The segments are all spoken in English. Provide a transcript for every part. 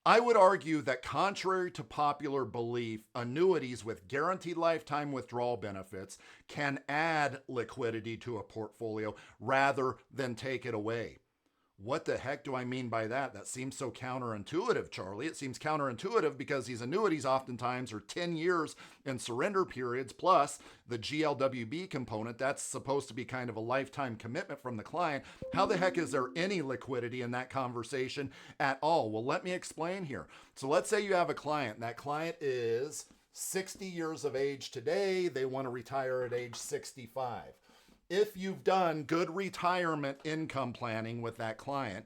I would argue that contrary to popular belief, annuities with guaranteed lifetime withdrawal benefits can add liquidity to a portfolio rather than take it away. What the heck do I mean by that? That seems so counterintuitive, Charlie. It seems counterintuitive because these annuities oftentimes are 10 years in surrender periods, plus the GLWB component. That's supposed to be kind of a lifetime commitment from the client. How the heck is there any liquidity in that conversation at all? Well, let me explain here. So let's say you have a client, and that client is 60 years of age today. They want to retire at age 65. If you've done good retirement income planning with that client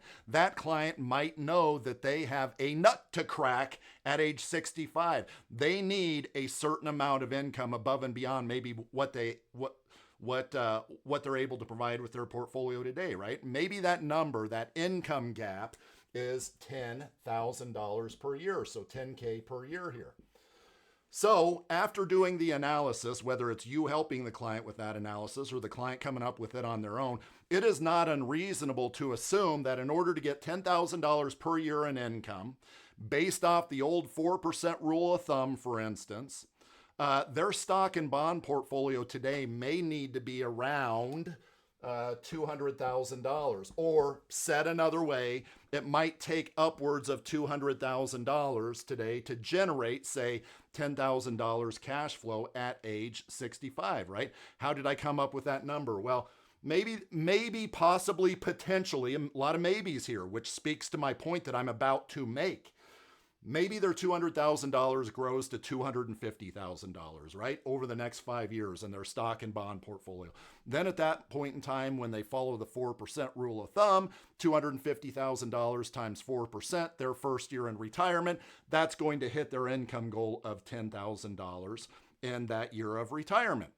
might know that they have a nut to crack at age 65. They need a certain amount of income above and beyond maybe what they're able to provide with their portfolio today, right? Maybe that number, that income gap, is $10,000 per year, so 10K per year here. So after doing the analysis, whether it's you helping the client with that analysis or the client coming up with it on their own, it is not unreasonable to assume that in order to get $10,000 per year in income, based off the old 4% rule of thumb, for instance, their stock and bond portfolio today may need to be around $200,000. Or said another way, it might take upwards of $200,000 today to generate, say, $10,000 cash flow at age 65, right? How did I come up with that number? Well, maybe, possibly, potentially, a lot of maybes here, which speaks to my point that I'm about to make. Maybe their $200,000 grows to $250,000, right? Over the next 5 years in their stock and bond portfolio. Then at that point in time, when they follow the 4% rule of thumb, $250,000 times 4%, their first year in retirement, that's going to hit their income goal of $10,000 in that year of retirement.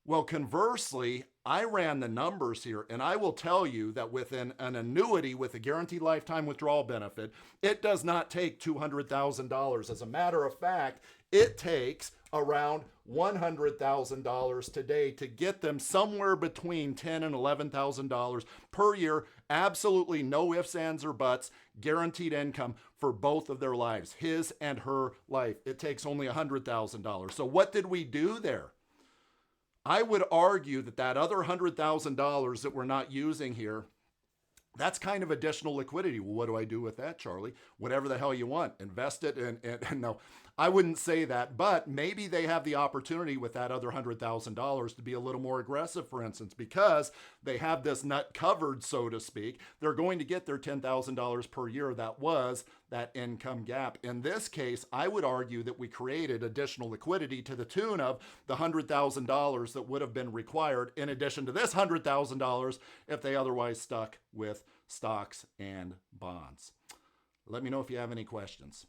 Well, conversely, I ran the numbers here, and I will tell you that within an annuity with a guaranteed lifetime withdrawal benefit, it does not take $200,000. As a matter of fact, it takes around $100,000 today to get them somewhere between $10,000 and $11,000 per year. Absolutely no ifs, ands, or buts, guaranteed income for both of their lives, his and her life. It takes only $100,000. So what did we do there? I would argue that other $100,000 that we're not using here, that's kind of additional liquidity. Well, what do I do with that, Charlie? Whatever the hell you want. Invest it. And no, I wouldn't say that. But maybe they have the opportunity with that other $100,000 to be a little more aggressive, for instance, because they have this nut covered, so to speak. They're going to get their $10,000 per year. That was that income gap. In this case, I would argue that we created additional liquidity to the tune of the $100,000 that would have been required in addition to this $100,000 if they otherwise stuck with stocks and bonds. Let me know if you have any questions.